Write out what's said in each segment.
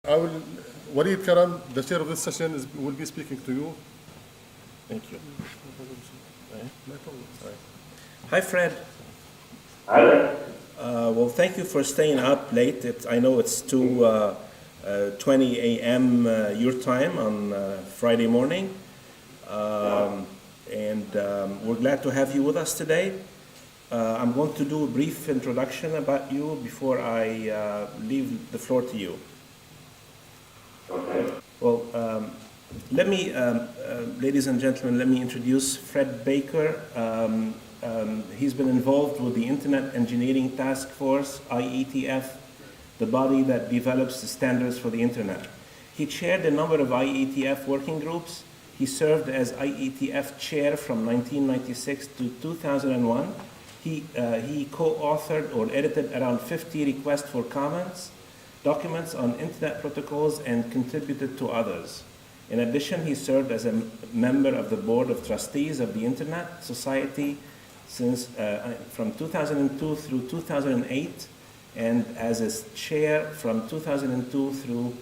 I will, Walid Karam, the chair of this session, will be speaking to you. Thank you. Hi, Fred. Hi there. Well, thank you for staying up late. I know it's 2:20 a.m. Your time on Friday morning. We're glad to have you with us today. I'm going to do a brief introduction about you before I leave the floor to you. Okay. Well, ladies and gentlemen, let me introduce Fred Baker. He's been involved with the Internet Engineering Task Force, IETF, the body that develops the standards for the Internet. He chaired a number of IETF working groups. He served as IETF chair from 1996 to 2001. He co-authored or edited around 50 requests for comments, documents on Internet protocols, and contributed to others. In addition, he served as a member of the Board of Trustees of the Internet Society from 2002 through 2008, and as its chair from 2002 through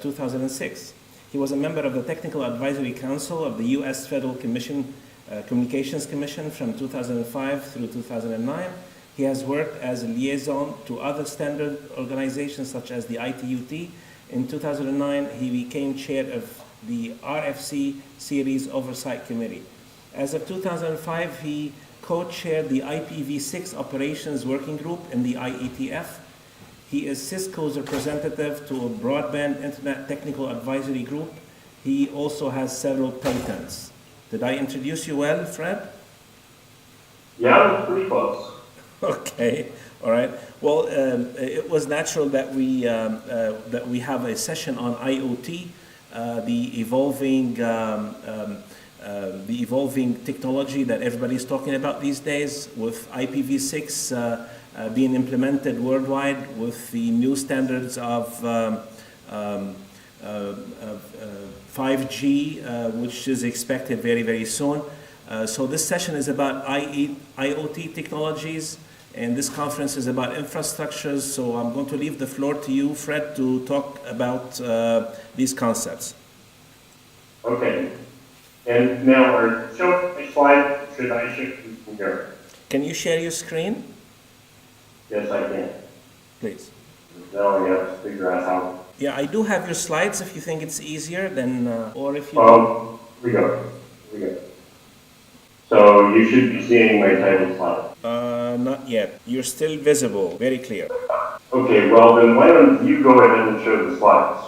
2006. He was a member of the Technical Advisory Council of the U.S. Federal Communications Commission from 2005 through 2009. He has worked as a liaison to other standard organizations such as the ITUT. In 2009, he became chair of the RFC Series Oversight Committee. As of 2005, he co-chaired the IPv6 Operations Working Group in the IETF. He is Cisco's representative to a Broadband Internet Technical Advisory Group. He also has several patents. Did I introduce you well, Fred? Yeah, pretty close. Okay, all right. Well, it was natural that we have a session on IoT, the evolving technology that everybody's talking about these days, with IPv6 being implemented worldwide, with the new standards of 5G, which is expected very, very soon. So this session is about IoT technologies, and this conference is about infrastructures. So I'm going to leave the floor to you, Fred, to talk about these concepts. Okay. And now, show my slide. Should I shift from here? Can you share your screen? Yes, I can. Please. Now I have to figure out how. Yeah, I do have your slides if you think it's easier, then, or if you... We go. So you should be seeing my title slide. Not yet. You're still visible, very clear. Okay, well then why don't you go ahead and show the slides?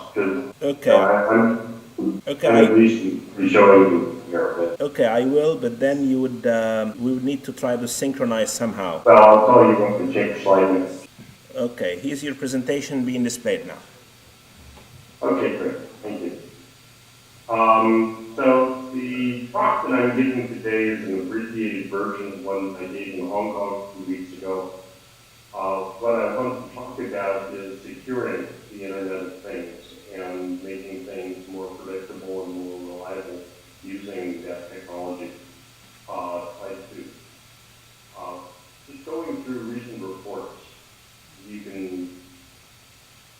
Okay. I'm Okay. at least be showing you here. But, Okay, I will, but then we would need to try to synchronize somehow. well, I'll tell you when to change slide next. Okay, here's your presentation being displayed now. Okay, great. Thank you. So the talk that I'm giving today is an abbreviated version of one I gave in Hong Kong a few weeks ago. What I want to talk about is securing the Internet of Things and making things more predictable and more reliable using that technology. Just going through recent reports, you can,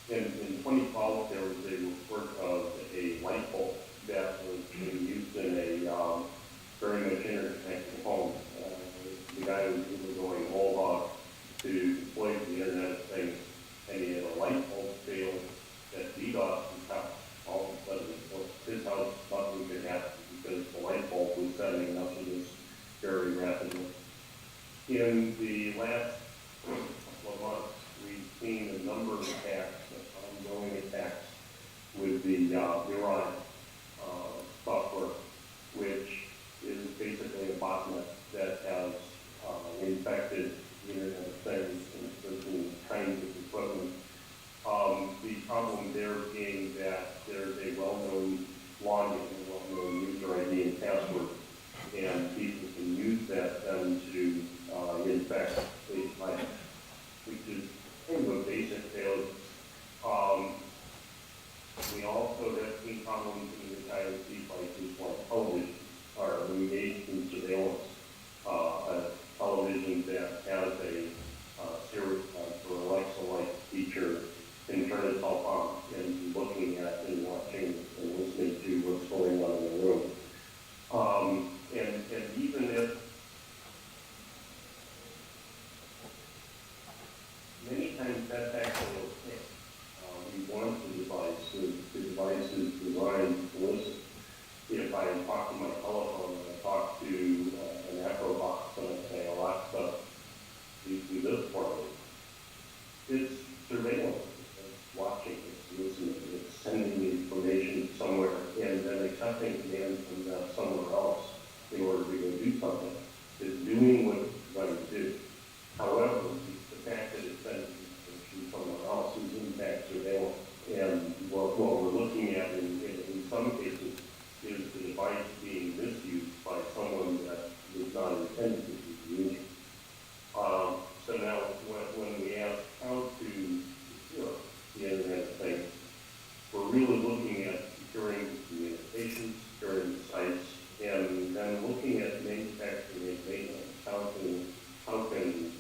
in 2012, there was a report of a light bulb that was being used in a very much interconnected home. The guy was going whole hog to deploy the Internet of Things, and he had a light bulb fail that DDoS his house. All of a sudden, his house, nothing could happen because the light bulb was setting up to this very rapidly. In the last couple of months, we've seen a number of attacks, ongoing attacks, with the Iran software, which is basically a botnet that has infected the Internet of Things and certain kinds of equipment. The problem there being that there's a well-known login, a well-known user ID and password, and people can use that then to infect the client, which is kind of a basic failure. We also have seen problems in the IoT devices like television, or engaged in surveillance. A television that has a Siri or Alexa-like feature can turn itself on and look times that's actually okay. We want the device. The device is designed to listen. If I talk to my telephone and I talk to an Echo box and I say, Alexa, please do this for me, it's surveillance. It's watching. It's listening. It's sending the information somewhere and then accepting commands from somewhere else in order to go do something. It's doing what it's going to do. However, the fact that it's sending information somewhere else is in fact surveillance. And what we're looking at in some cases is the device being misused by someone that is not intended to be used. So now when we ask how to secure the Internet of Things, we're really looking at securing communications, securing sites, and then looking at manufacturing and maintenance. How can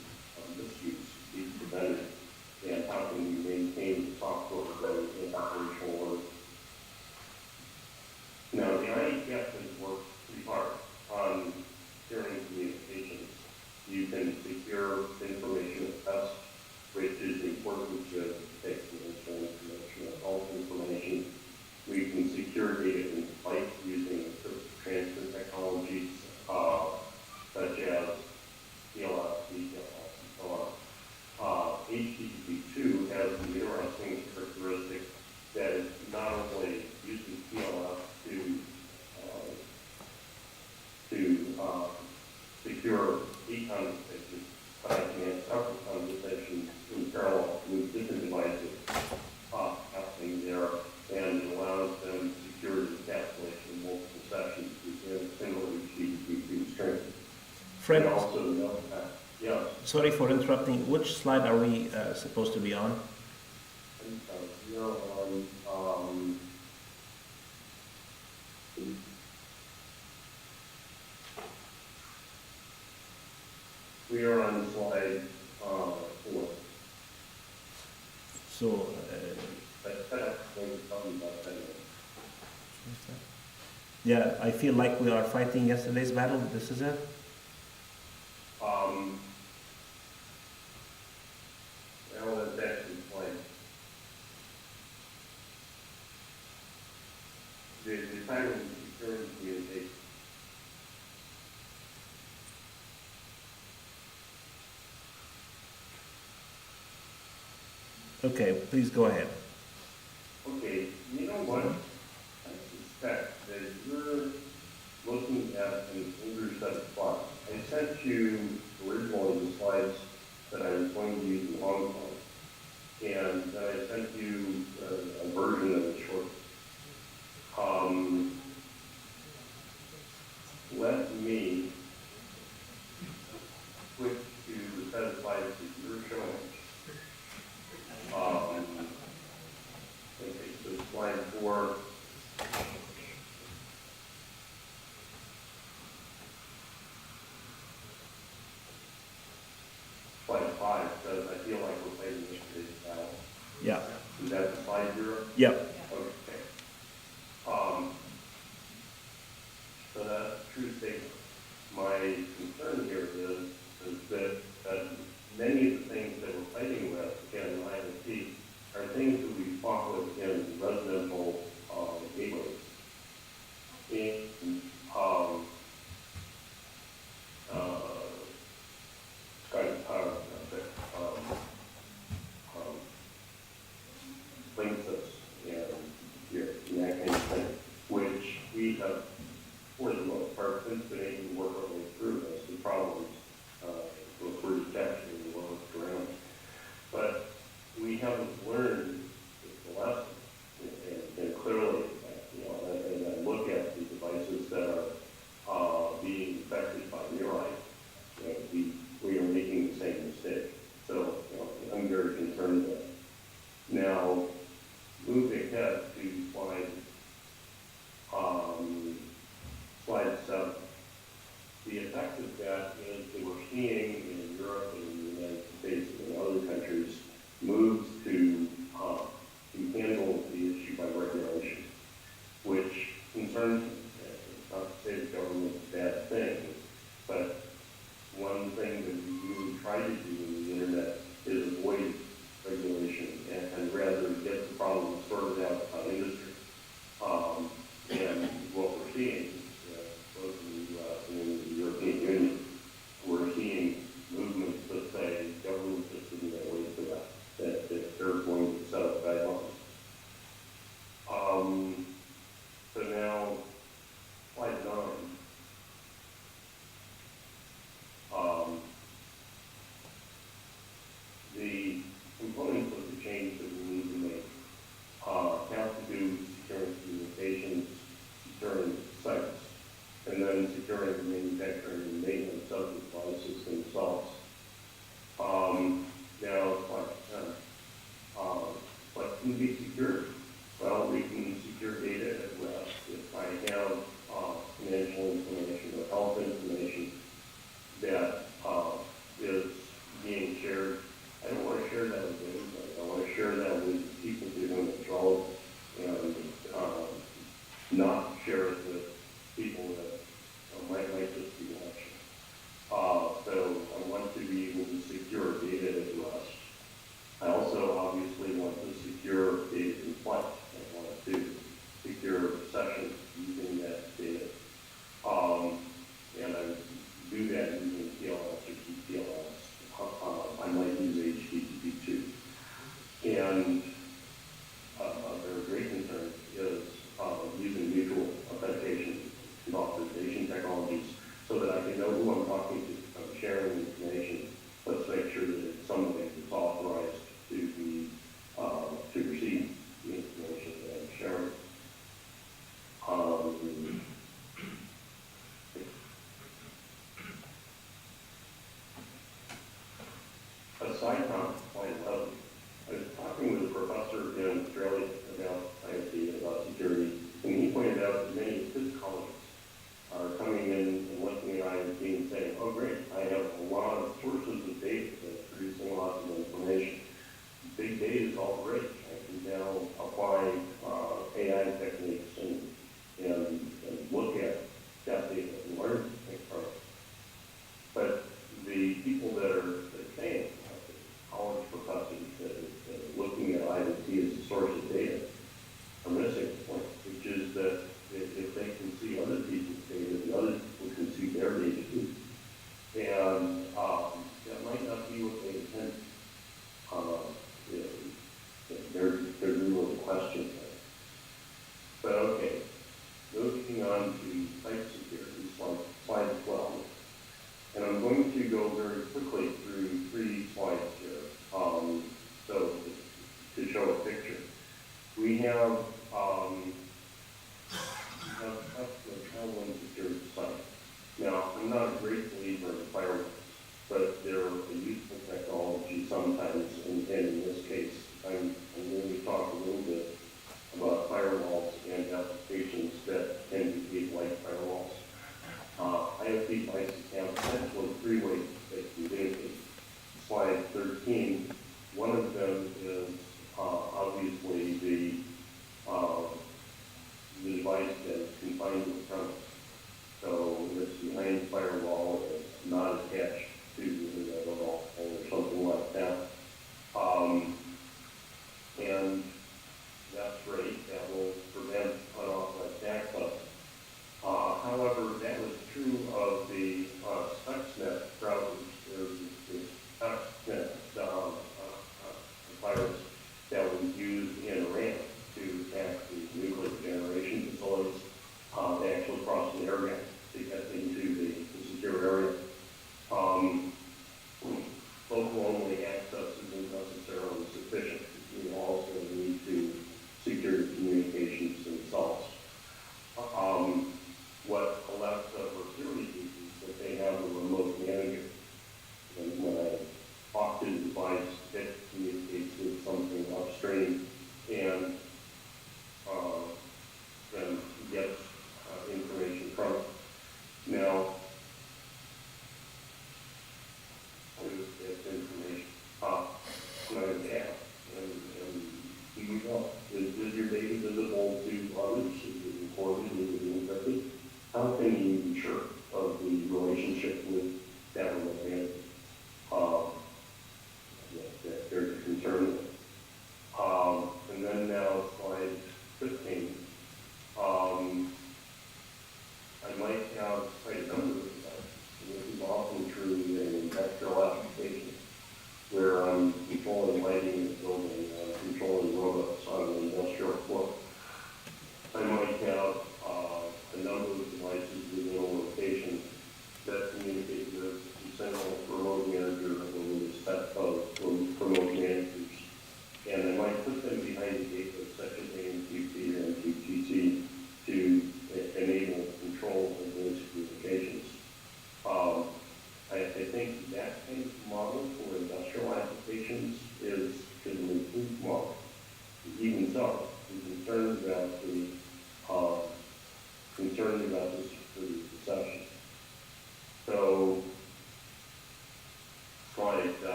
misuse be prevented, and how can we maintain the software that is in operational order? Now, the IETF has worked pretty hard on securing communications. You can secure information at best, which is important to take information, health information. We can secure data in flight using transfer technologies, such as TLS, DTLS, and so on. HTTP2 has an interesting characteristic that is not only using TLS to secure a conversation, but I can have several conversations in parallel with different devices happening there, and it allows them to secure the encapsulation of multiple sessions within a single HTTP2 string. Fred, And also note that, yes, sorry for interrupting. Which slide are we supposed to be on? we are on, we are on slide 4. So, That's probably about 10 minutes. yeah, I feel like we are fighting yesterday's battle. This is it? Now that's actually slide. The title is Securing Communication. Okay, please go ahead. Okay, you know what? I suspect that you're looking at an older set of slides. I sent you originally the slides that I was going to use in Hong Kong, and then I sent you a version of it short. Let me switch to the set of slides that you're showing. Okay, so slide 4. Slide 5 says, I feel like we're fighting yesterday's battle. Yeah. Is that the slide you're? Yep. Okay. So that's a true statement. My concern here is that many of the things that we're fighting with, again, in IoT, are things that we fought with in residential gateways. And links and here, and that kind of thing, which we have, for the most part, since been able to work our way through as the problems for detection and the ones around. But we haven't learned the lesson, and clearly, as I look at the devices that are being affected by NRENs, we are making the same mistake. So, I'm very concerned with that. Now, moving ahead to slide 7. The effect of that is that we're seeing in Europe and in the United States and in other countries moves to handle the issue by regulation, which concerns me. It's not to say the government's a bad thing, but one thing that we really try to do in the internet is avoid can be secured? Well, we can secure data at rest. If I have financial information or health information that is being shared, I don't want to share that with anybody. I want to share that with people doing it relevant and not share it with people that might just be watching. So I want to be able to secure data at rest. I also obviously want to secure data in flight. I want to secure sessions using that data. And I do that using TLS or TPLS. I might use HTTP2. And their great concern is using mutual authentication and authorization technologies so that I can know who I'm talking to. If I'm sharing information, let's make sure that it's somebody that's authorized to be to receive the information that I'm sharing. Aside from point 11, I was talking with a professor in Australia about IoT and about security, and he pointed out that many of his colleagues are coming in and looking at IoT and saying, oh great, I have a lot of sources of data that's producing lots of information. Big data is all great. I can now apply AI techniques and look at that data and learn from it. But the people that are saying, college professors that are looking at IoT as a source of data are missing the point, which is that if they can see other people's data, the other people can see their data too. And that might not be what they intended. There's really a question there. But okay, moving on to site security, slide 12. And I'm going to go very quickly through 3 slides here. So to show a picture, we have one security site. Now, I'm not a great believer in firewalls, but they're a useful technology sometimes, and in this case, I'm going to talk a little bit about firewalls and applications that can behave like firewalls. IoT devices have essentially 3 ways they communicate. Slide 13, one of them is obviously the device that is confined to the premise. So it's behind the firewall, it's not attached to the internet at all, or something like that. And that's great, that will prevent unauthorized access. However, that was true of the Stuxnet browsers. There's this Stuxnet virus that was used in Iran to attack the nuclear generation facilities. They actually crossed an air gap to get into the secure area. Local-only access isn't necessarily sufficient. We also need to secure the communications themselves. What Alexa or Siri uses is that they have a remote manager. And when I talk to the device, it communicates with something upstream and then gets information from it. Now, it's information not an app, and here you go. Is your data visible to others? Is it recorded? Is it encrypted? How can you be sure of the relationship with that remote manager? There's a concern with. And then now slide 15. I might have quite a number of devices. This is often true in industrial applications where I'm controlling lighting in the building, controlling robots on an industrial floor. I might have a number of devices within a location that communicate with the central remote manager or the set of remote managers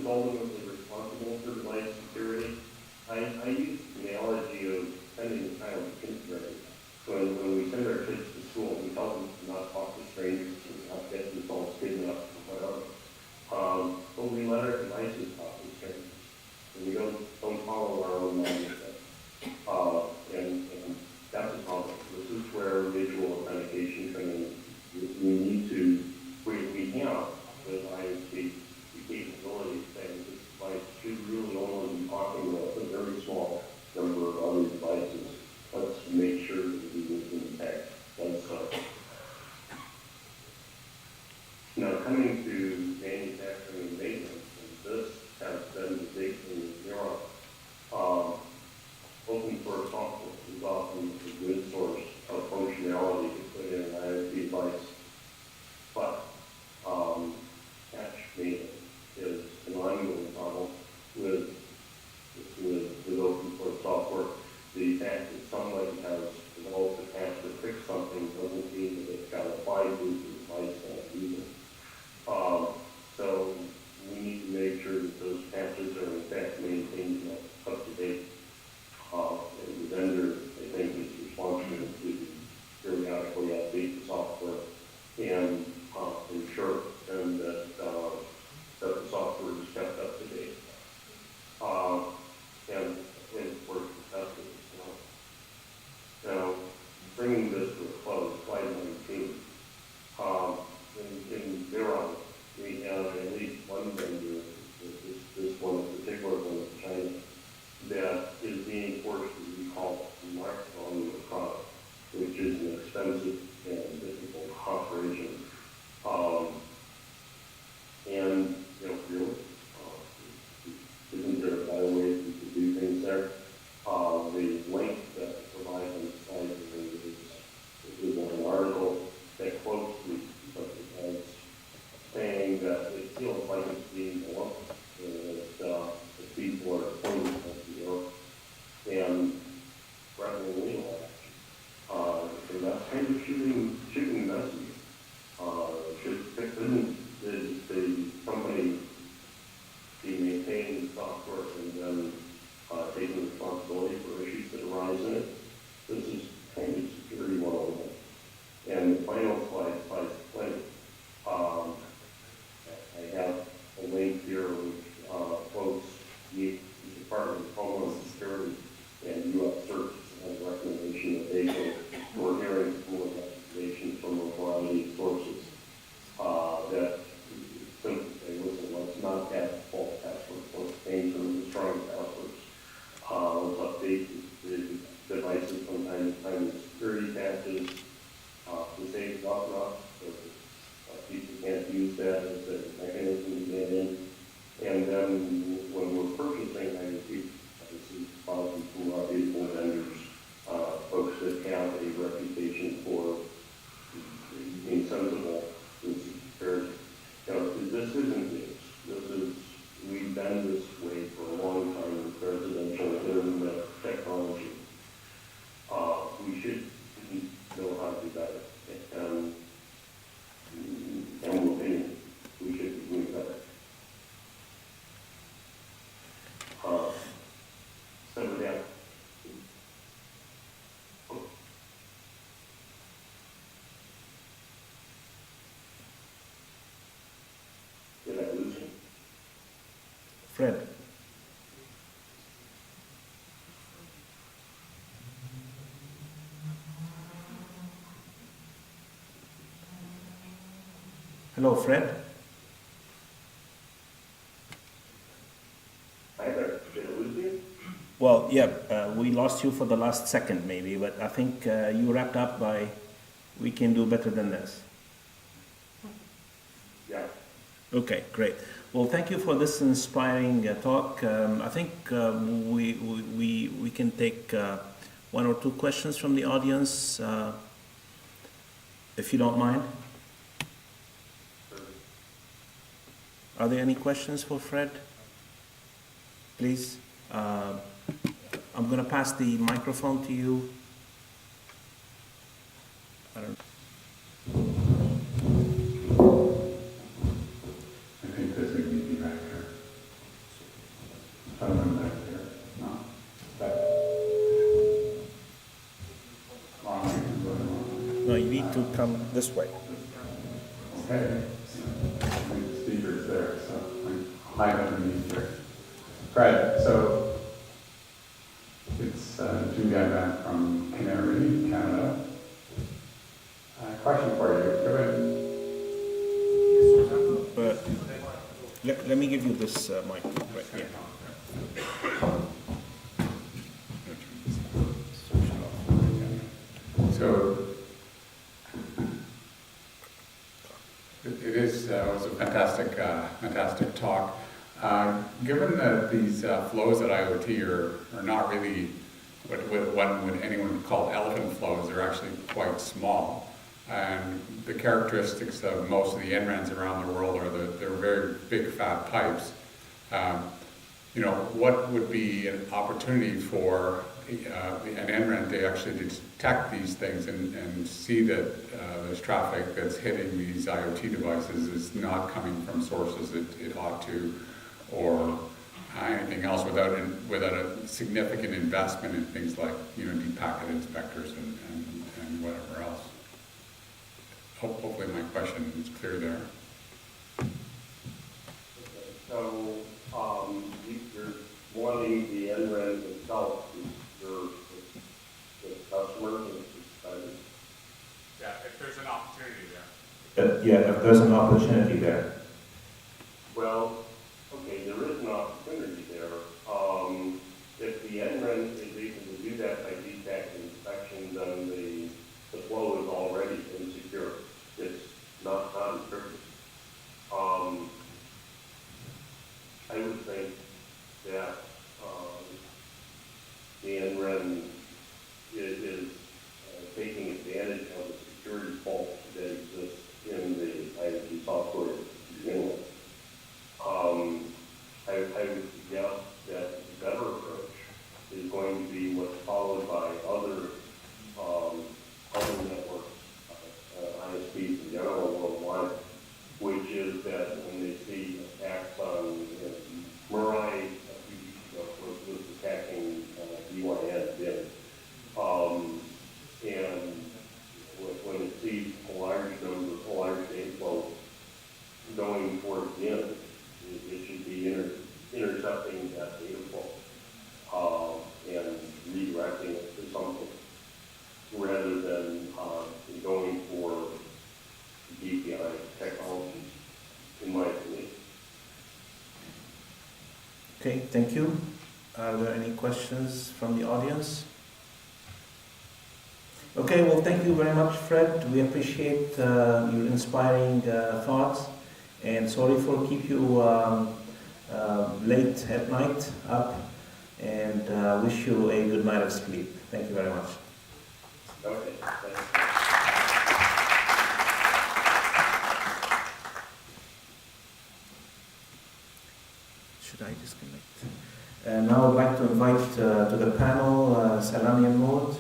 is ultimately responsible for device security. I use the analogy of sending a child to kindergarten. When we send our kids to school, we tell them to not talk to strangers, and not get themselves kidnapped or whatever. But we let our devices talk to strangers, and we don't follow our own mindset. And that's a problem. This is where visual authentication comes in. We need to, we have with IoT the capability of saying this device should really only be talking with a very small number of other devices. Let's make sure that we can detect that stuff. Now, coming to manufacturing and maintenance, and this has been the big thing in Europe. Open source software is often a good source of functionality to put in an IoT device, but patch maintenance is an ongoing problem with open source software. The fact that somebody has developed a patch to fix something doesn't mean that it's got to apply to the device that uses it. So we need to make sure that those patches are in fact maintained and up to date. And the vendor, I think, is responsible to periodically update the software and ensure and that the software is kept up to date. And of course, tested. Now, bringing this to a close, slide 19. In Iran, we have at least one vendor, this one in particular, one in China, that is being forced to recall Marc on the product, which is an expensive and difficult operation. And, really, isn't there a better way we could do things there? The link that provides on the site is an article that quotes the saying that it feels like it's being alone, that people are pointing at the earth and threatening legal action. And that's kind of shooting messages. Couldn't the company be maintaining the software and then taking responsibility for issues that arise in it? This is kind of security 101. And the final slide, slide 20. I have a link here which quotes the Department of Homeland Security and U.S. Search as a recommendation that they go. We're hearing full investigation from a variety of sources that simply say, listen, let's not have false passwords, let's change them to strong passwords. Let's update the devices from time to time with security patches to save button up so that people can't use that as a mechanism to get in. And then when we're purchasing IoT, obviously policy from reputable vendors, folks that have a reputation for being sensible in security. This isn't news. We've been this way for a long time with residential internet technology. We should know how to do better. And we'll be, we should be doing better. So with that, did I lose you? Fred. Hello, Fred. Hi there. Did I lose you? Well, yeah, we lost you for the last second maybe, but I think you wrapped up by, we can do better than this. Yeah. Okay, great. Well, thank you for this inspiring talk. I think we can take one or two questions from the audience, if you don't mind. Are there any questions for Fred? Please. I'm going to pass the microphone to you. I don't I think this would be back here. need to come this way. Okay. The speaker's there, so I'm high underneath here. Right, so it's Julia back from Canary, Canada. Question for you. But let me give you this mic right here. So it is was a fantastic talk. Given that these flows at IoT are not really what anyone would call elephant flows, they're actually quite small. And the characteristics of most of the NRENs around the world are that they're very big fat pipes. What would be an opportunity for an NREN to actually detect these things and see that there's traffic that's hitting these IoT devices is not coming from sources it ought to, or anything else without a significant investment in things like deep packet inspectors and whatever else. Hopefully my question is clear there. So, you're wanting the NREN itself, the customers and subscribers? Yeah, if there's an opportunity there. Yeah, if there's an opportunity there. Well, okay, there is an opportunity there. If the NREN is able to do that by deep packet inspection, then the flow is already insecure. It's not restricted. I would think that the NREN is taking advantage of the security faults that exist in the IoT software to begin with. I would suggest that the better approach is going to be what's followed by other networks, ISPs in general worldwide, which is that when they see attacks on Mirai, was attacking DYN did, and when it sees a large data flow going towards the end, it should be intercepting that data flow and redirecting it to something, rather than going for DPI technologies, in my opinion. Okay, thank you. Are there any questions from the audience? Okay, well, thank you very much, Fred. We appreciate your inspiring thoughts, and sorry for keep you late at night up, and wish you a good night of sleep. Thank you very much. Okay, thanks. Should I disconnect? Now I'd like to invite to the panel Salam, Yamout,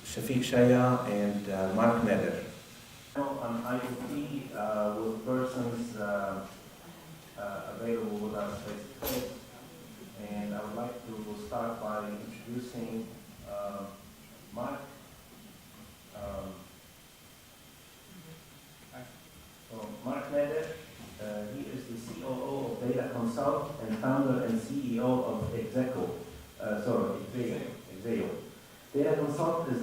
Shafiq, Chaya, and Marc, Nader. On IoT with persons available with us face-to-face, and I would like to start by introducing Marc. Marc Nader. He is the COO of Data Consult and founder and CEO of Execo. Exeo. Data Consult is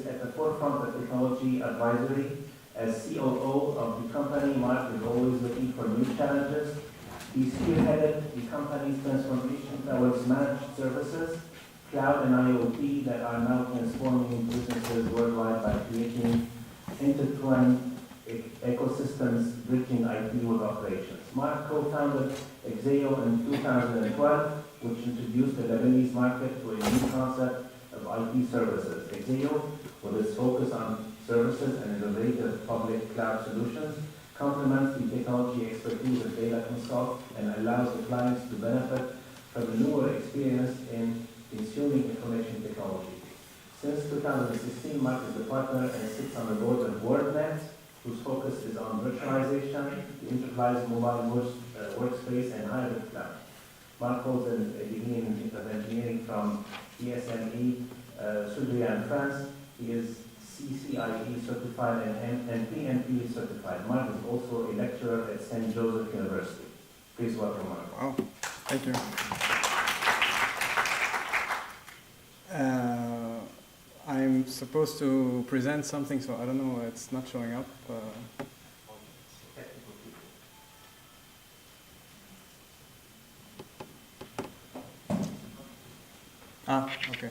at the forefront of technology advisory. As COO of the company, Marc is always looking for new challenges. He spearheaded the company's transformation towards managed services, cloud and IoT that are now transforming businesses worldwide by creating intertwined ecosystems bridging IT with operations. Marc co-founded Exeo in 2012, which introduced the Lebanese market to a new concept of IT services. Exeo, with its focus on services and innovative public cloud solutions, complements the technology expertise of Data Consult and allows the clients to benefit from a newer experience in consuming information technology. Since 2016, Marc is the partner and sits on the board of WordNet, whose focus is on virtualization, the enterprise mobile workspace, and hybrid cloud. Marc holds a degree in engineering from ESME Securiy in France. He is CCIE certified and PNP certified. Marc is also a lecturer at St. Joseph University. Please welcome Marc. Wow, thank you. I'm supposed to present something, so I don't know, it's not showing up. Okay.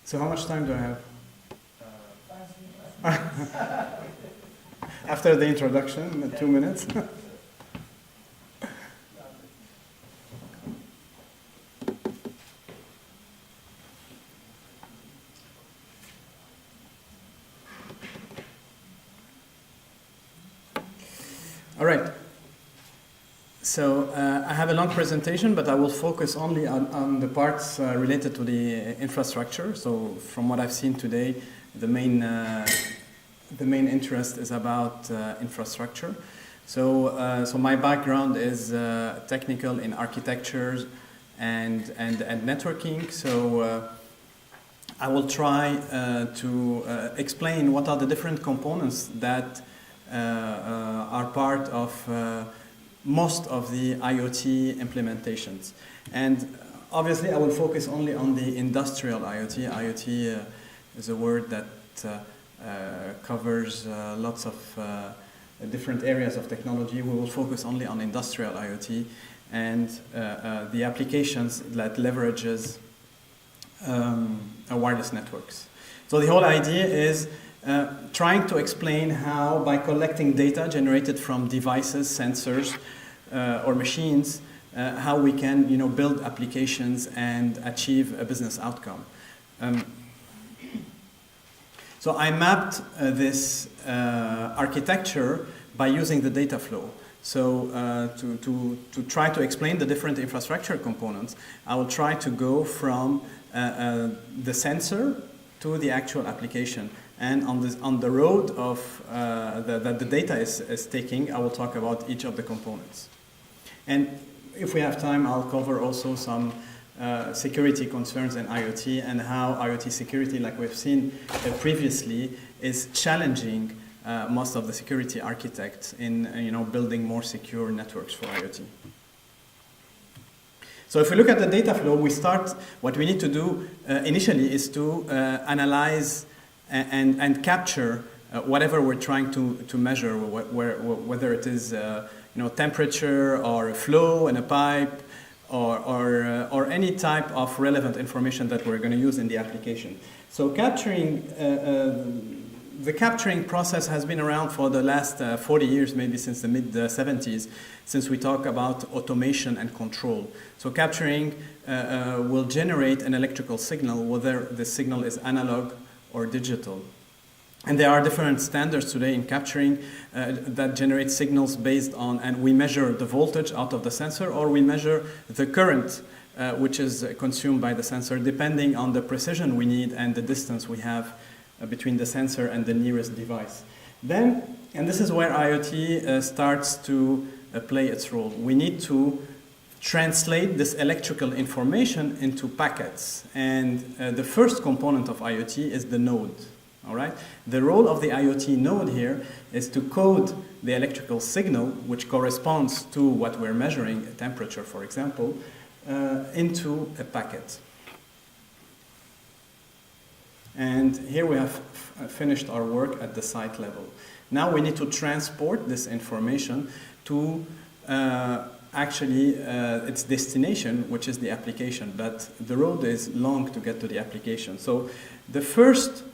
So how much time do I have? After the introduction, 2 minutes. All right. So I have a long presentation, but I will focus only on the parts related to the infrastructure. So from what I've seen today, the main interest is about infrastructure. So my background is technical in architecture and networking. So I will try to explain what are the different components that are part of most of the IoT implementations. And obviously I will focus only on the industrial IoT. IoT is a word that covers lots of different areas of technology. We will focus only on industrial IoT and the applications that leverages wireless networks. So the whole idea is trying to explain how, by collecting data generated from devices, sensors, or machines, how we can, build applications and achieve a business outcome. So I mapped this architecture by using the data flow. So to try to explain the different infrastructure components, I will try to go from the sensor to the actual application. And on the road of that the data is taking, I will talk about each of the components. And if we have time, I'll cover also some security concerns in IoT and how IoT security, like we've seen previously, is challenging most of the security architects in building more secure networks for IoT. So if we look at the data flow, what we need to do initially is to analyze and capture whatever we're trying to measure, whether it is temperature or a flow in a pipe or any type of relevant information that we're going to use in the application. So the capturing process has been around for the last 40 years, maybe since the mid-70s, since we talk about automation and control. So capturing will generate an electrical signal, whether the signal is analog or digital. And there are different standards today in capturing that generate signals based on, and we measure the voltage out of the sensor, or we measure the current which is consumed by the sensor, depending on the precision we need and the distance we have between the sensor and the nearest device. Then, and this is where IoT starts to play its role. We need to translate this electrical information into packets. And the first component of IoT is the node. All right? The role of the IoT node here is to code the electrical signal, which corresponds to what we're measuring, temperature, for example, into a packet. And here we have finished our work at the site level. Now we need to transport this information to its destination, which is the application. But the road is long to get to the application. So the first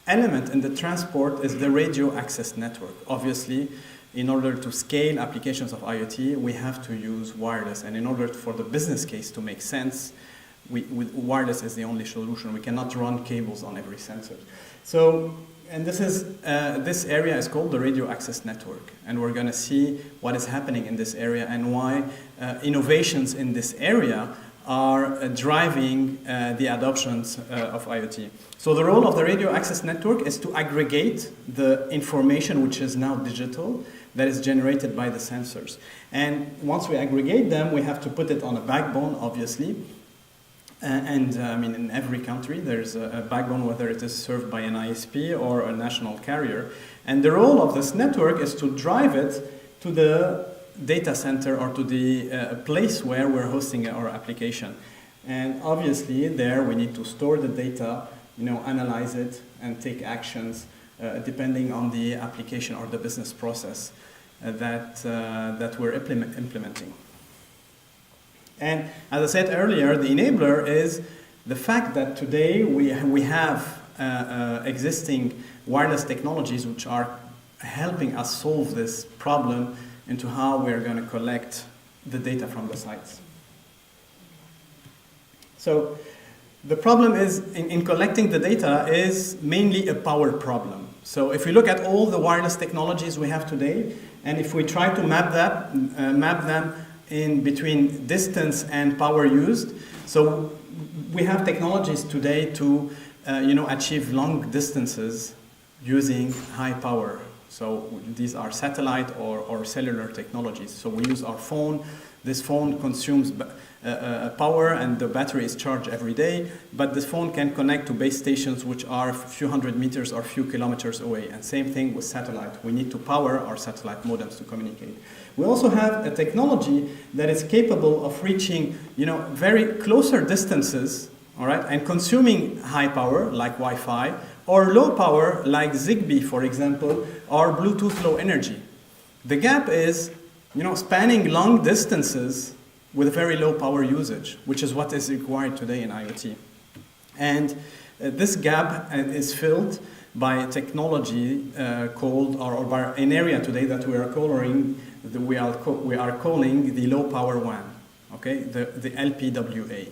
element in the transport is the radio access network. Obviously, in order to scale applications of IoT, we have to use wireless. And in order for the business case to make sense, wireless is the only solution. We cannot run cables on every sensor. So, and this area is called the radio access network. And we're going to see what is happening in this area and why innovations in this area are driving the adoptions of IoT. So the role of the radio access network is to aggregate the information, which is now digital, that is generated by the sensors. And once we aggregate them, we have to put it on a backbone, obviously. I mean, in every country, there's a backbone, whether it is served by an ISP or a national carrier. And the role of this network is to drive it to the data center or to the place where we're hosting our application. And obviously, there we need to store the data, analyze it, and take actions depending on the application or the business process that we're implementing. And as I said earlier, the enabler is the fact that today we have existing wireless technologies which are helping us solve this problem into how we're going to collect the data from the sites. So the problem is in collecting the data is mainly a power problem. So if we look at all the wireless technologies we have today, and if we try to map them in between distance and power used, so we have technologies today to achieve long distances using high power. So these are satellite or cellular technologies. So we use our phone. This phone consumes power and the battery is charged every day, but this phone can connect to base stations which are a few hundred meters or a few kilometers away. And same thing with satellite. We need to power our satellite modems to communicate. We also have a technology that is capable of reaching very closer distances, all right, and consuming high power like Wi-Fi, or low power like Zigbee, for example, or Bluetooth Low Energy. The gap is spanning long distances with very low power usage, which is what is required today in IoT. And this gap is filled by a technology called, or by an area today that we are calling the low power WAN, okay, the LPWA.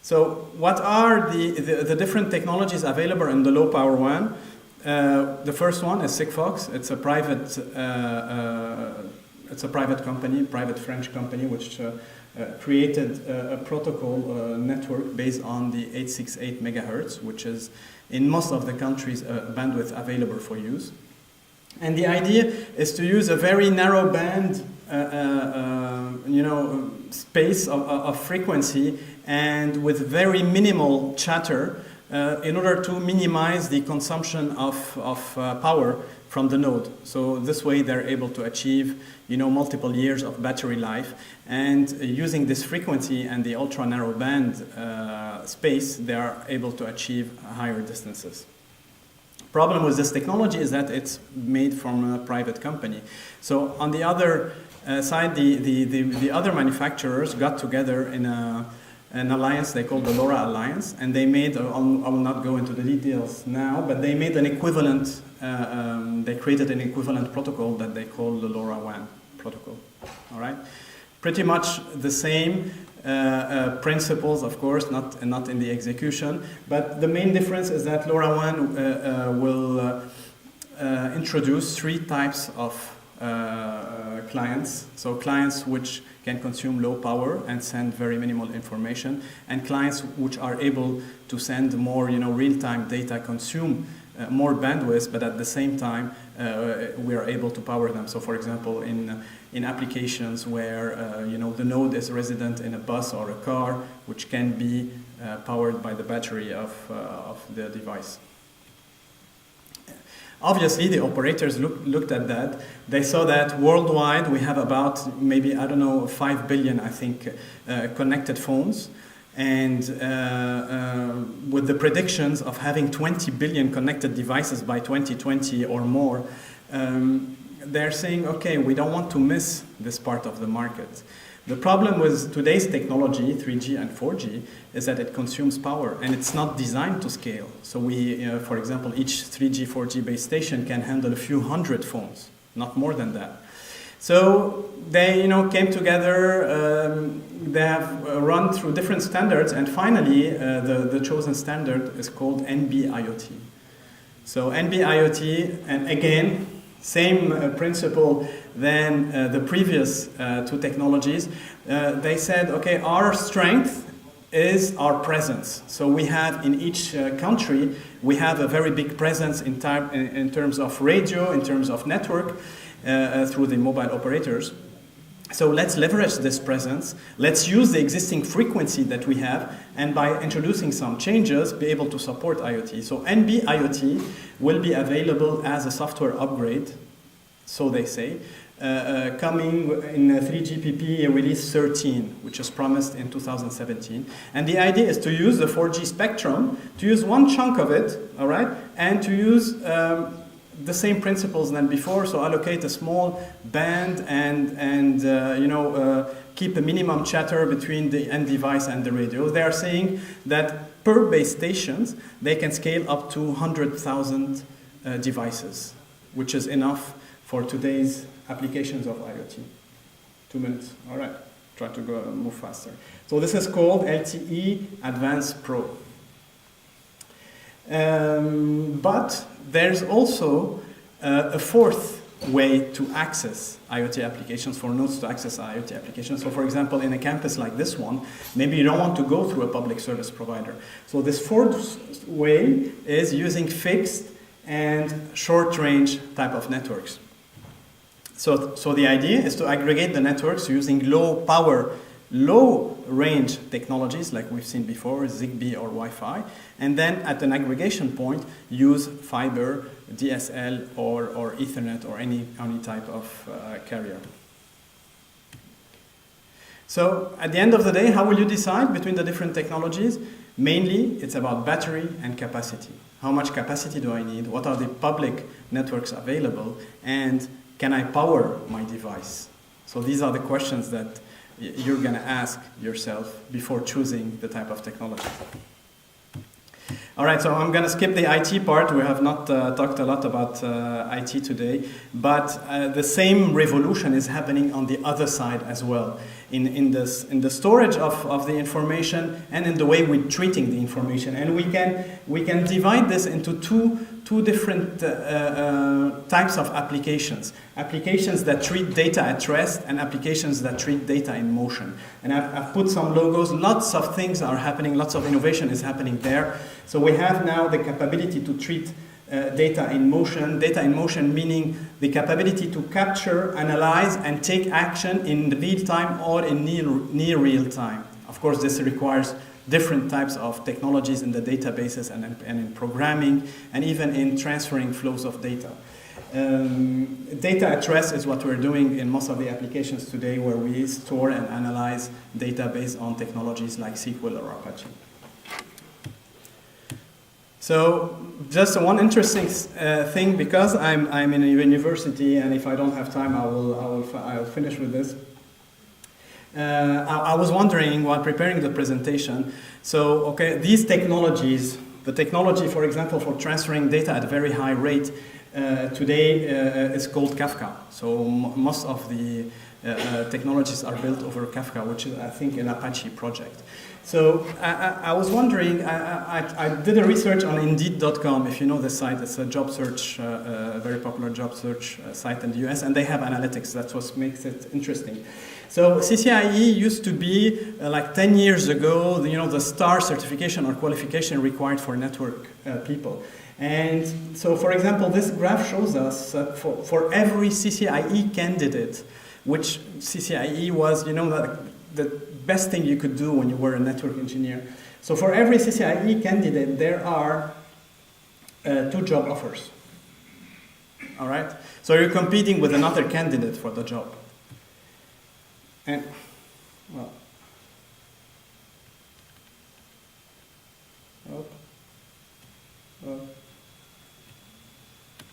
So what are the different technologies available in the low power WAN? The first one is Sigfox. It's a private company, private French company, which created a protocol network based on the 868 megahertz, which is in most of the countries bandwidth available for use. And the idea is to use a very narrow band, space of frequency, and with very minimal chatter, in order to minimize the consumption of power from the node. So this way they're able to achieve multiple years of battery life, and using this frequency and the ultra narrow band space, they are able to achieve higher distances. Problem with this technology is that it's made from a private company. So on the other side, the other manufacturers got together in an alliance they called the LoRa Alliance, and they made, I will not go into the details now, but they made an equivalent, they created an equivalent protocol that they call the LoRaWAN protocol, all right? Pretty much the same principles, of course, not in the execution, but the main difference is that LoRaWAN will introduce three types of clients. So clients which can consume low power and send very minimal information, and clients which are able to send more real-time data, consume more bandwidth, but at the same time we are able to power them. So for example, in applications where the node is resident in a bus or a car, which can be powered by the battery of the device. Obviously, the operators looked at that. They saw that worldwide we have about maybe, 5 billion, I think, connected phones. And with the predictions of having 20 billion connected devices by 2020 or more, they're saying, okay, we don't want to miss this part of the market. The problem with today's technology, 3G and 4G, is that it consumes power and it's not designed to scale. So we, for example, each 3G, 4G base station can handle a few hundred phones, not more than that. So they, came together. They have run through different standards, and finally, the chosen standard is called NB-IoT. So NB-IoT, and again, same principle than the previous two technologies. They said, okay, our strength is our presence. So we have in each country, We have a very big presence in terms of radio, in terms of network, through the mobile operators. So let's leverage this presence. Let's use the existing frequency that we have, and by introducing some changes, be able to support IoT. So NB IoT will be available as a software upgrade, so they say, coming in 3GPP release 13, which is promised in 2017. And the idea is to use the 4G spectrum, to use one chunk of it, all right, and to use the same principles than before, so allocate a small band and keep a minimum chatter between the end device and the radio. They are saying that per base stations, they can scale up to 100,000 devices, which is enough for today's applications of IoT. 2 minutes, all right, try to move faster. So this is called LTE Advanced Pro. But there's also a fourth way to access IoT applications, for nodes to access IoT applications. So for example, in a campus like this one, maybe you don't want to go through a public service provider. So this fourth way is using fixed and short-range type of networks. So the idea is to aggregate the networks using low power, low range technologies like we've seen before, Zigbee or Wi-Fi, and then at an aggregation point, use fiber, DSL, or Ethernet, or any type of carrier. So at the end of the day, how will you decide between the different technologies? Mainly, it's about battery and capacity. How much capacity do I need? What are the public networks available? And can I power my device? So these are the questions that you're going to ask yourself before choosing the type of technology. All right, so I'm going to skip the IT part. We have not talked a lot about IT today, but the same revolution is happening on the other side as well, in the storage of the information and in the way we're treating the information. And we can divide this into two different types of applications. Applications that treat data at rest and applications that treat data in motion. And I've put some logos. Lots of things are happening. Lots of innovation is happening there. So we have now the capability to treat data in motion. Data in motion meaning the capability to capture, analyze, and take action in real time or in near real time. Of course, this requires different types of technologies in the databases and in programming, and even in transferring flows of data. Data at rest is what we're doing in most of the applications today, where we store and analyze data based on technologies like SQL or Apache. So just one interesting thing, because I'm in a university, and if I don't have time, I'll finish with this. I was wondering while preparing the presentation, so okay, these technologies, the technology, for example, for transferring data at a very high rate, today is called Kafka. So most of the technologies are built over Kafka, which is, I think, an Apache project. So I was wondering, I did a research on Indeed.com, if you know the site. It's a job search, a very popular job search site in the US, and they have analytics. That's what makes it interesting. So CCIE used to be, like 10 years ago, the STAR certification or qualification required for network people. And so, for example, this graph shows us that for every CCIE candidate, which CCIE was, the best thing you could do when you were a network engineer. So for every CCIE candidate, there are 2 job offers. All right? So you're competing with another candidate for the job. And, well,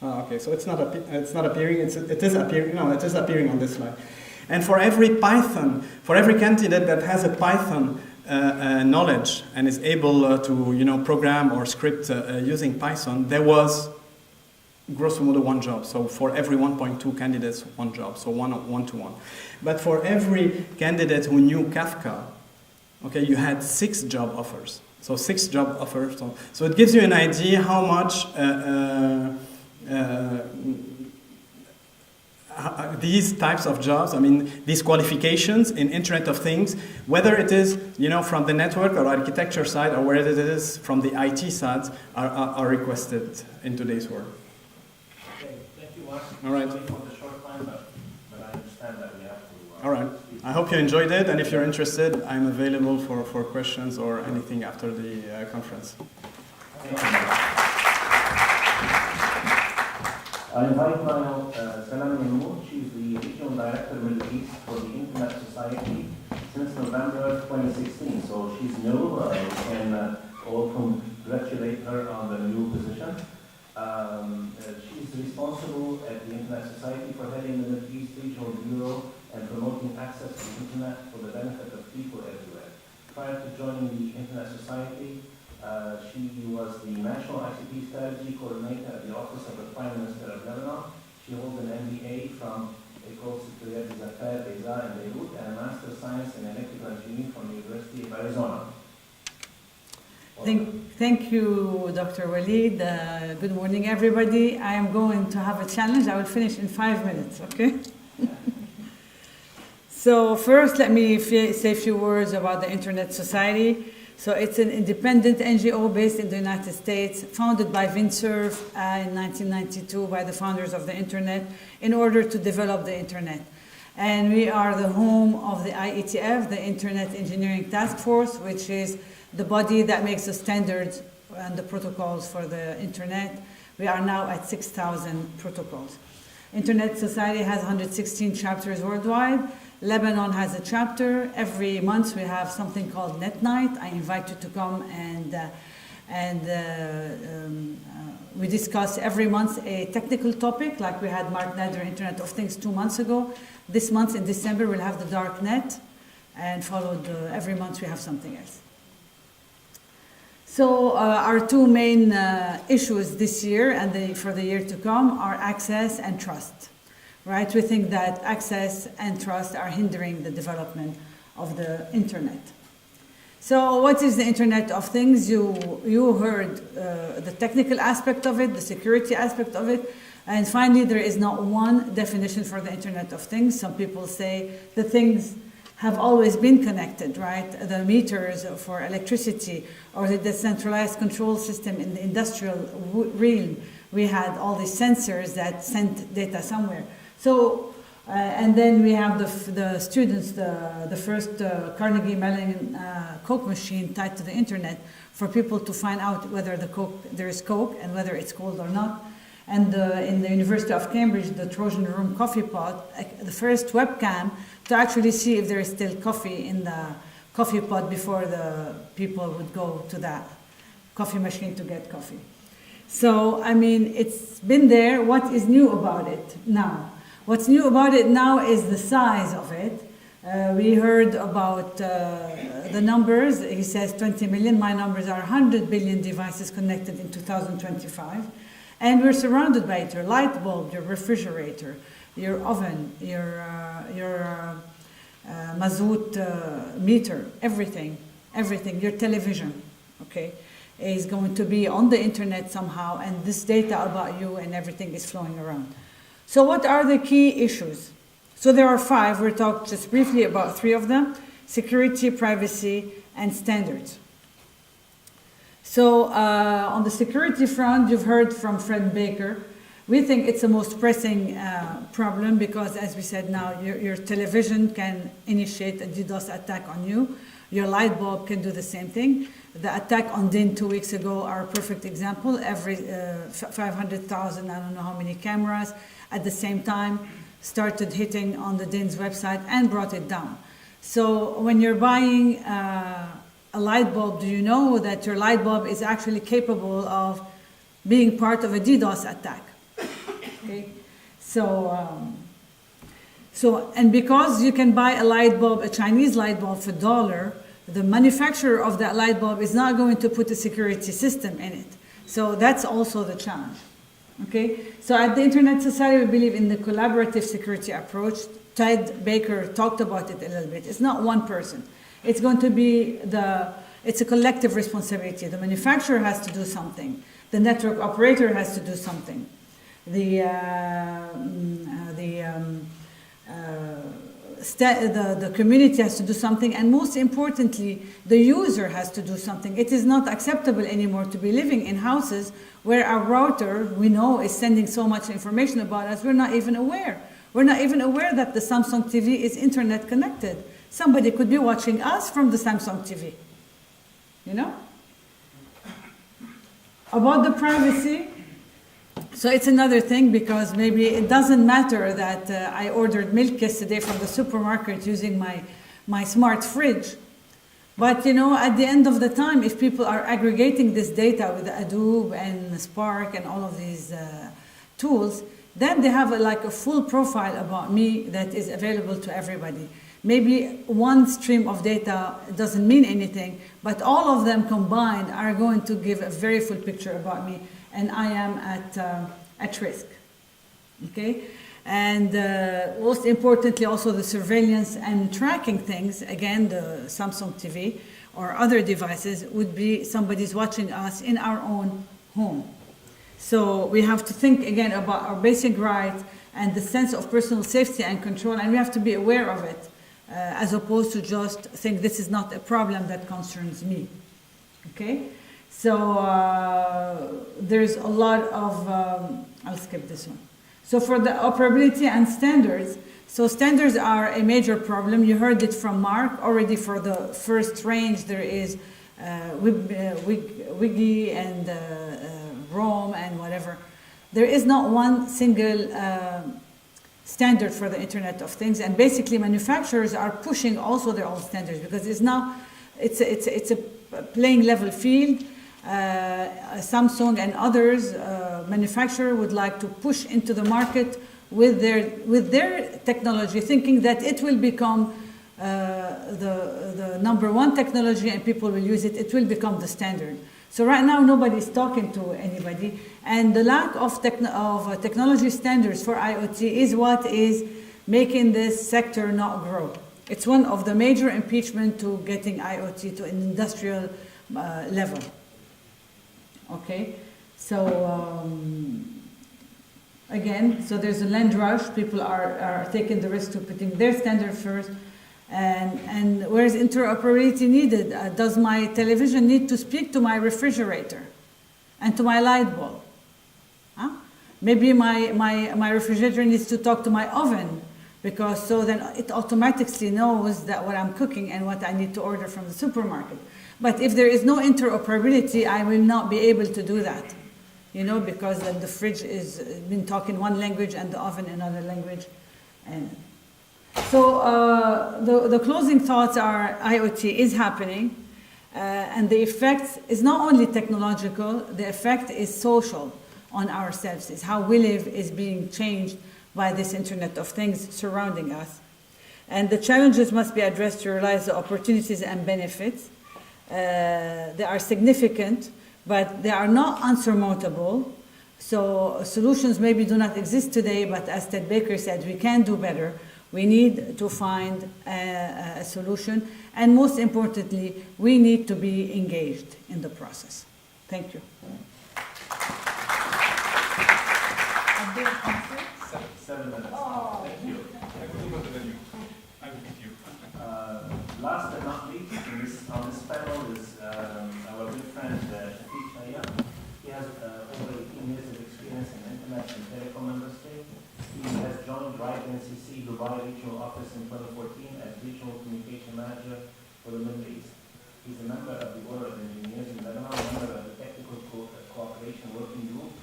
okay, so it's not appearing. It is appearing. No, it is appearing on this slide. And for every candidate that has a Python knowledge and is able to program or script using Python, there was grosso modo 1 job. So for every 1.2 candidates, 1 job. So 1 to 1. But for every candidate who knew Kafka, okay, you had 6 job offers. So 6 job offers. So it gives you an idea how much these types of jobs, I mean, these qualifications in Internet of Things, whether it is, from the network or architecture side, or whether it is from the IT side, are requested in today's world. Okay, thank you, Marc. All right. Sorry for the short time, but I understand that we have to. All right. I hope you enjoyed it, and if you're interested, I'm available for questions or anything after the conference. I invite now Salam Yamout. She's the Regional Director Middle East for the Internet Society since November 2016. So she's new. We can all congratulate her on the new position. She's responsible at the Internet Society for heading the Middle East Regional Bureau and promoting access to the Internet for the benefit of people everywhere. Prior to joining the Internet Society, she was the National ICT Strategy Coordinator at the Office of the Prime Minister of Lebanon. She holds an MBA from Securiy in Beirut and a Master of Science in Electrical Engineering from the University of Arizona. Thank you, Dr. Walid. Good morning, everybody. I am going to have a challenge. I will finish in 5 minutes, okay? So first, let me say a few words about the Internet Society. So it's an independent NGO based in the United States, founded by Vinsurf in 1992 by the founders of the Internet in order to develop the Internet. And we are the home of the IETF, the Internet Engineering Task Force, which is the body that makes the standards and the protocols for the Internet. We are now at 6,000 protocols. Internet Society has 116 chapters worldwide. Lebanon has a chapter. Every month we have something called Net Night. I invite you to come and we discuss every month a technical topic, like we had Marc Nader Internet of Things 2 months ago. This month in December we'll have the Dark Net, and followed every month we have something else. So our two main issues this year and for the year to come are access and trust. Right? We think that access and trust are hindering the development of the Internet. So what is the Internet of Things? You heard the technical aspect of it, the security aspect of it, and finally there is not one definition for the Internet of Things. Some people say the things have always been connected, right? The meters for electricity or the decentralized control system in the industrial realm. We had all these sensors that sent data somewhere. So, and then we have the students, the first Carnegie Mellon Coke machine tied to the internet for people to find out whether there is Coke and whether it's cold or not. And in the University of Cambridge, the Trojan Room coffee pot, the first webcam to actually see if there is still coffee in the coffee pot before the people would go to that coffee machine to get coffee. So, I mean, it's been there. What is new about it now? What's new about it now is the size of it. We heard about the numbers. He says 20 million. My numbers are 100 billion devices connected in 2025. And we're surrounded by it. Your light bulb, your refrigerator, your oven, your mazout meter, everything, your television, okay, is going to be on the internet somehow, and this data about you and everything is flowing around. So what are the key issues? So there are 5. We'll talk just briefly about 3 of them: security, privacy, and standards. So on the security front, you've heard from Fred Baker. We think it's the most pressing problem because, as we said now, your television can initiate a DDoS attack on you. Your light bulb can do the same thing. The attack on DIN 2 weeks ago are a perfect example. Every 500,000, I don't know how many cameras at the same time started hitting on the DIN's website and brought it down. So when you're buying a light bulb, do you know that your light bulb is actually capable of being part of a DDoS attack? Okay, and because you can buy a light bulb, a Chinese light bulb for $1, the manufacturer of that light bulb is not going to put a security system in it. So that's also the challenge. Okay, so at the Internet Society, we believe in the collaborative security approach. Ted Baker talked about it a little bit. It's not one person. It's going to be it's a collective responsibility. The manufacturer has to do something. The network operator has to do something. the community has to do something, and most importantly, the user has to do something. It is not acceptable anymore to be living in houses where our router, we know, is sending so much information about us, we're not even aware. We're not even aware that the Samsung TV is internet connected. Somebody could be watching us from the Samsung TV, you know? About the privacy, so it's another thing, because maybe it doesn't matter that I ordered milk yesterday from the supermarket using my smart fridge. But you know, at the end of the time, if people are aggregating this data with Adobe and Spark and all of these tools, then they have a full profile about me that is available to everybody. Maybe one stream of data doesn't mean anything, but all of them combined are going to give a very full picture about me, and I am at risk. Okay? And most importantly, also the surveillance and tracking things, again, the Samsung TV or other devices, would be somebody's watching us in our own home. So we have to think again about our basic rights and the sense of personal safety and control, and we have to be aware of it, as opposed to just think this is not a problem that concerns me. Okay? So there's a lot of, I'll skip this one. So for the operability and standards, so standards are a major problem. You heard it from Marc already. For the first range, there is Wigi and Rome and whatever. There is not one single standard for the Internet of Things, and basically manufacturers are pushing also their own standards, because it's a playing level field. Samsung and others manufacturer would like to push into the market with their technology, thinking that it will become the number one technology and people will use it. It will become the standard. So right now nobody is talking to anybody, and the lack of technology standards for IoT is what is making this sector not grow. It's one of the major impeachment to getting IoT to an industrial level. Okay, so again, so there's a land rush. People are taking the risk to putting their standard first. And where is interoperability needed? Does my television need to speak to my refrigerator and to my light bulb? Huh? Maybe my refrigerator needs to talk to my oven, because so then it automatically knows that what I'm cooking and what I need to order from the supermarket. But if there is no interoperability, I will not be able to do that, you know, because then the fridge is been talking one language and the oven another language. And so the closing thoughts are IoT is happening, and the effect is not only technological, the effect is social on ourselves. Is how we live is being changed by this Internet of Things surrounding us. And the challenges must be addressed to realize the opportunities and benefits. They are significant, but they are not unsurmountable. So solutions maybe do not exist today, but as Ted Baker said, we can do better. We need to find a solution, and most importantly, we need to be engaged in the process. Thank you. 7 minutes. Thank you. Last but not least, on this panel is our good friend Chafic Chaya. He has over 18 years of experience in internet and telecom industry. He has joined RIDE NCC Dubai Regional Office in 2014 as Regional Communication Manager for the Middle East. He's a member of the Order of Engineers in Lebanon, member of the Technical Cooperation Working Group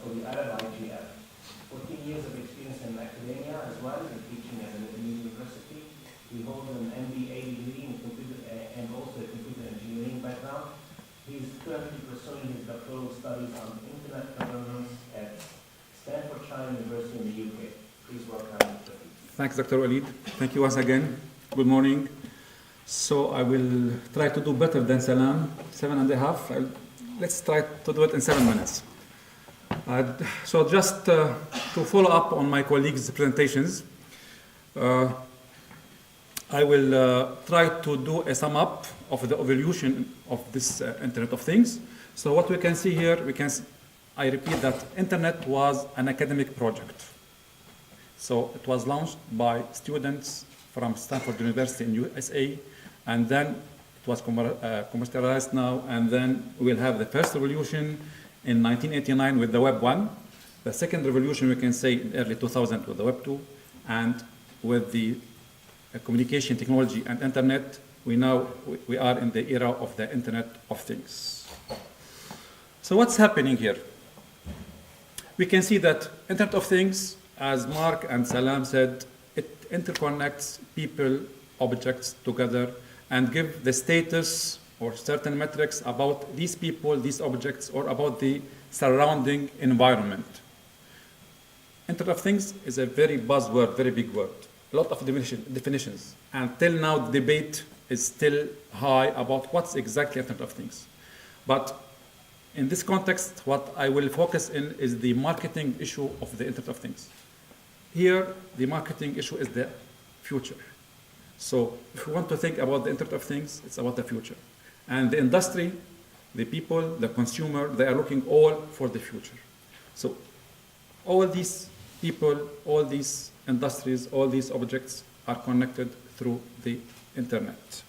for the Arab IGF. 14 years of experience in academia as well, in teaching at an university. He holds an MBA degree in computer and also a computer engineering background. He's currently pursuing his doctoral studies on internet governance at Stanford Chaya University in the UK. Please welcome. Thanks, Dr. Walid. Thank you once again. Good morning. So I will try to do better than Salam, 7.5. Let's try to do it in 7 minutes. So just to follow up on my colleagues' presentations, I will try to do a sum up of the evolution of this Internet of Things. So what we can see here, I repeat that Internet was an academic project. So it was launched by students from Stanford University in USA, and then it was commercialized now, and then we'll have the first revolution in 1989 with the Web 1, the second revolution we can say in early 2000 with the Web 2, and with the communication technology and internet, we are in the era of the Internet of Things. So what's happening here? We can see that Internet of Things, as Marc and Salam said, it interconnects people, objects together and give the status or certain metrics about these people, these objects, or about the surrounding environment. Internet of Things is a very buzzword, very big word. A lot of definitions. And till now, the debate is still high about what's exactly Internet of Things. But in this context, what I will focus in is the marketing issue of the Internet of Things. Here, the marketing issue is the future. So if we want to think about the Internet of Things, it's about the future. And the industry, the people, the consumer, they are looking all for the future. So all these people, all these industries, all these objects are connected through the internet.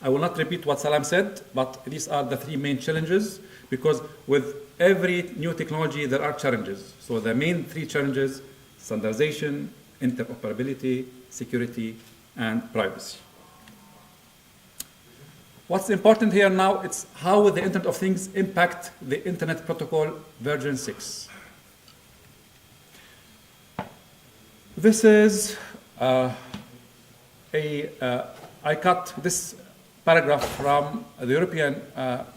I will not repeat what Salam said, but these are the three main challenges, because with every new technology, there are challenges. So the main three challenges: standardization, interoperability, security, and privacy. What's important here now, it's how will the Internet of Things impact the Internet Protocol version 6. This is I cut this paragraph from the European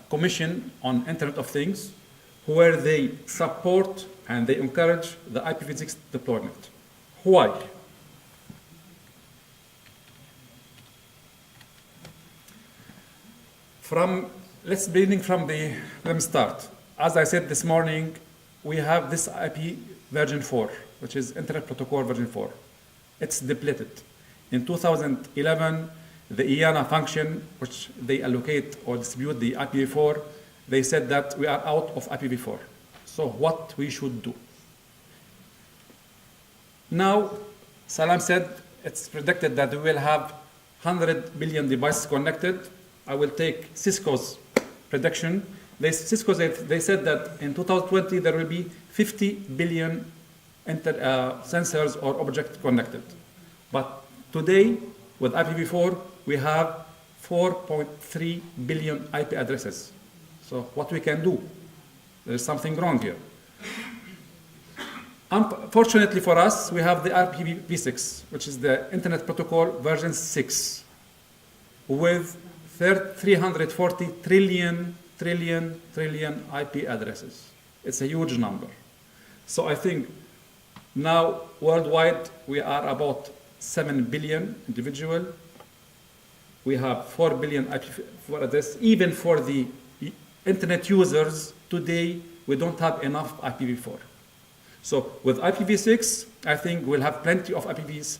Commission on Internet of Things, where they support and they encourage the IPv6 deployment. Why? Let's beginning from let me start. As I said this morning, we have this IP version 4, which is Internet Protocol version 4. It's depleted. In 2011, the IANA function, which they allocate or distribute the IPv4, they said that we are out of IPv4. So what we should do? Now, Salam said it's predicted that we will have 100 billion devices connected. I will take Cisco's prediction. They said that in 2020 there will be 50 billion sensors or objects connected. But today, with IPv4, we have 4.3 billion IP addresses. So what we can do? There's something wrong here. Unfortunately for us, we have the IPv6, which is the Internet Protocol version 6, with 340 trillion IP addresses. It's a huge number. So I think now worldwide we are about 7 billion individual. We have 4 billion IPv4 addresses. Even for the internet users today, we don't have enough IPv4. So with IPv6, I think we'll have plenty of IPVs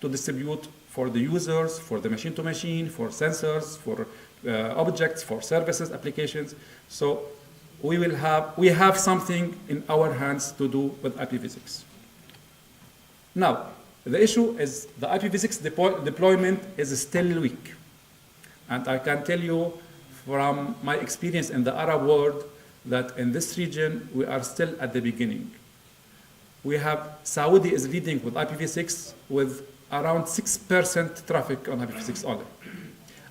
to distribute for the users, for the machine-to-machine, for sensors, for objects, for services, applications. So we have something in our hands to do with IPv6. Now, the issue is the IPv6 deployment is still weak. And I can tell you from my experience in the Arab world that in this region, we are still at the beginning. We have Saudi is leading with IPv6 with around 6% traffic on IPv6 only.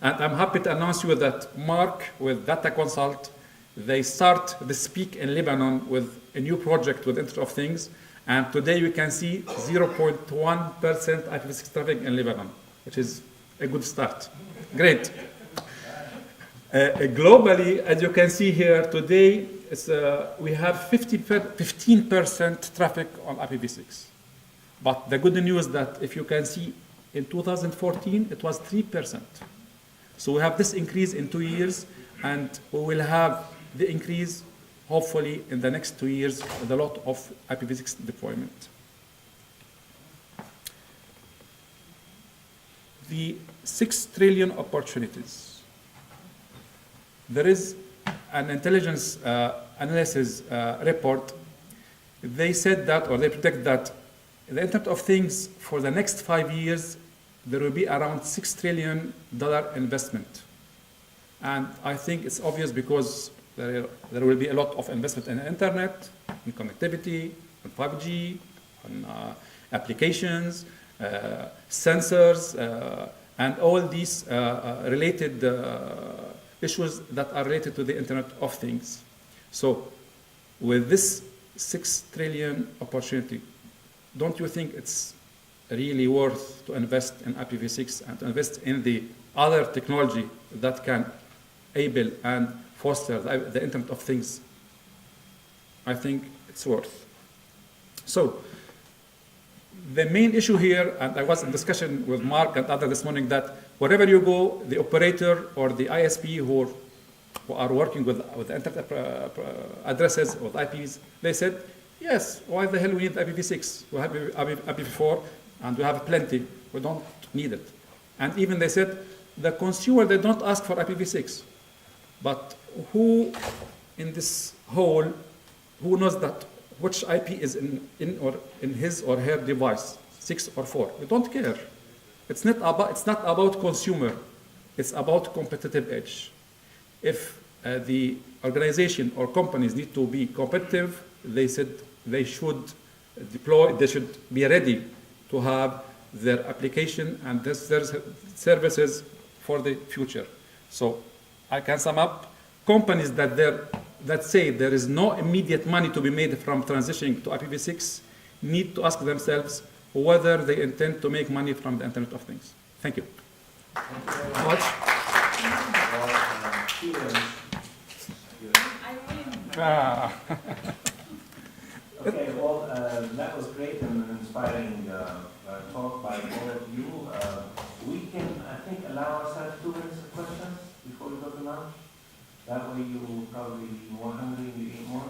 And I'm happy to announce you that Marc with Data Consult, they start the Speak in Lebanon with a new project with Internet of Things. And today you can see 0.1% IPv6 traffic in Lebanon, which is a good start. Great. Globally, as you can see here today, we have 15% traffic on IPv6. But the good news is that if you can see in 2014, it was 3%. So we have this increase in 2 years, and we will have the increase hopefully in the next 2 years with a lot of IPv6 deployment. The 6 trillion opportunities. There is an intelligence analysis report. They said that, or they predict that the Internet of Things for the next 5 years, there will be around $6 trillion investment. And I think it's obvious because there will be a lot of investment in the internet, in connectivity, on 5G, on applications, sensors, and all these related issues that are related to the Internet of Things. So with this 6 trillion opportunity, don't you think it's really worth to invest in IPv6 and to invest in the other technology that can enable and foster the Internet of Things? I think it's worth. So the main issue here, and I was in discussion with Marc and others this morning, that wherever you go, the operator or the ISP who are working with internet addresses or IPs, they said, yes, why the hell we need IPv6? We have IPv4 and we have plenty. We don't need it. And even they said, the consumer, they don't ask for IPv6. But who in this whole, who knows that which IP is in his or her device, 6 or 4? We don't care. It's not about consumer. It's about competitive edge. If the organization or companies need to be competitive, they said they should deploy, they should be ready to have their application and their services for the future. So I can sum up, companies that say there is no immediate money to be made from transitioning to IPv6 need to ask themselves whether they intend to make money from the Internet of Things. Thank you. Thank you very much. Okay, well, that was great and an inspiring talk by all of you. We can, I think, allow ourselves 2 minutes of questions before we go to lunch. That way you will probably be more hungry and you eat more.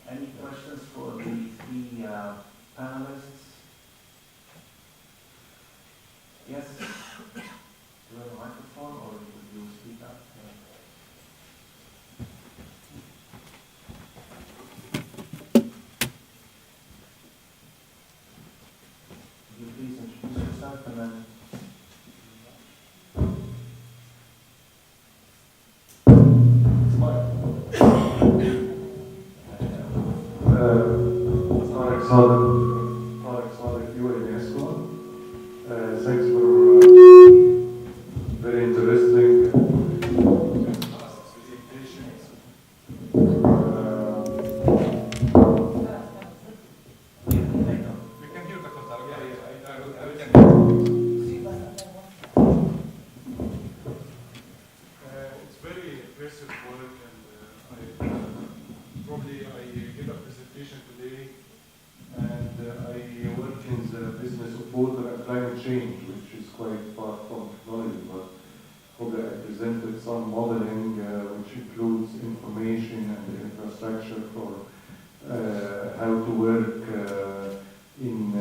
Any questions for the 3 panelists? Yes? Do you have a microphone or would you speak up? Would you please introduce yourself and then... Thanks for very interesting It's very impressive work, and I gave a presentation today, and I work in the business of water and climate change, which is quite far from technology, but probably I presented some modeling which includes information and infrastructure for how to work in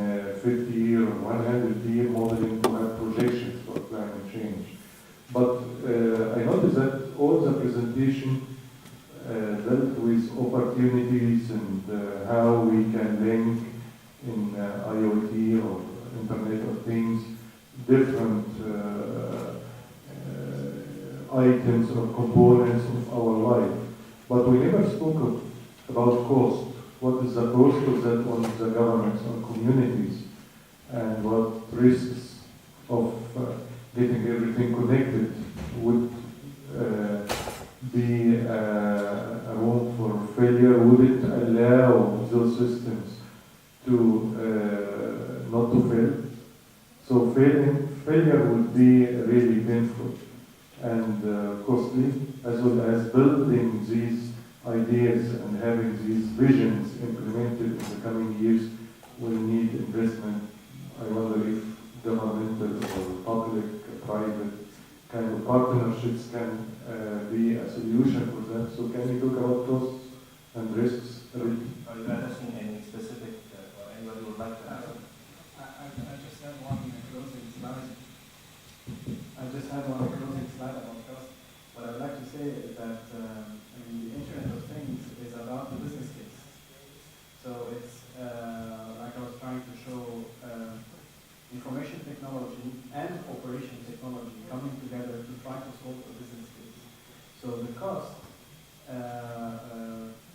50-year or 100-year modeling to have projections for climate change. But I noticed that all the presentation dealt with opportunities and how we can link in IoT or Internet of Things different items or components of our life. But we never spoke about cost. What is the cost of that on the governments, on communities, and what risks of getting everything connected would be a room for failure? Would it allow those systems to not to fail? So failure would be really painful and costly, as well as building these ideas and having these visions implemented in the coming years will need investment. I wonder if governmental or public, private kind of partnerships can be a solution for that. So can you talk about costs and risks? Are you addressing any specific, or anybody would like to ask? I just had one closing slide about cost. What I'd like to say is that the Internet of Things is about the business case. cost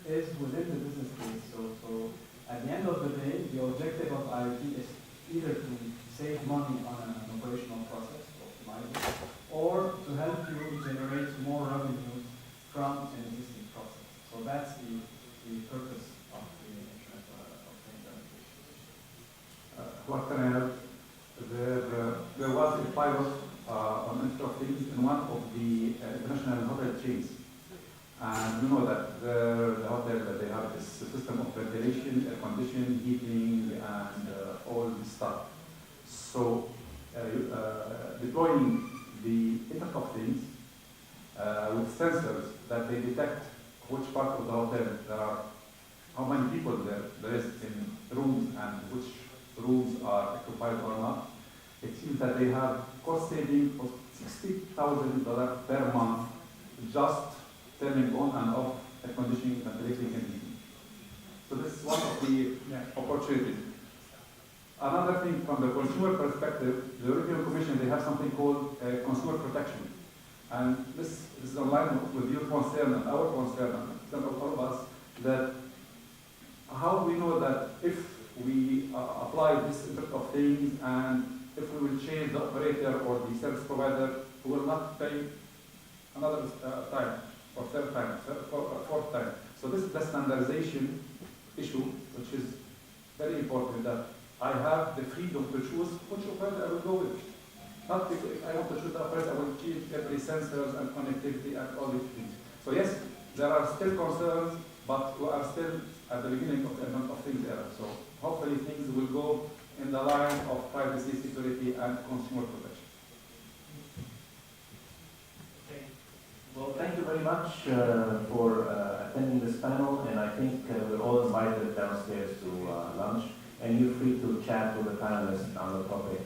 is within the business case. So at the end of the day, the objective of IoT is either to save money on an operational process, to optimize it, or to help you generate more revenues from an existing process. So that's the purpose of the Internet of Things application. What can I help? There was a pilot on Internet of Things in one of the international hotel chains. And you know that the hotel that they have this system of ventilation, air conditioning, heating, and all this stuff. So deploying the Internet of Things with sensors that they detect which part of the hotel there are, how many people there is in rooms, and which rooms are occupied or not. It seems that they have cost saving of $60,000 per month just turning on and off air conditioning, ventilation, and heating. So this is one of the opportunities. Another thing from the consumer perspective, the European Commission, they have something called consumer protection. And this is in line with your concern and our concern, and all of us, that how we know that if we apply this Internet of Things and if we will change the operator or the service provider, we will not pay another time, or third time, or fourth time. So this is the standardization issue, which is very important, that I have the freedom to choose which operator I will go with. Not if I want to choose the operator, I will change every sensors and connectivity and all these things. So yes, there are still concerns, but we are still at the beginning of the Internet of Things era. So hopefully things will go in the line of privacy, security, and consumer protection. Okay. Well, thank you very much for attending this panel, and I think we're all invited downstairs to lunch, and you're free to chat with the panelists on the topic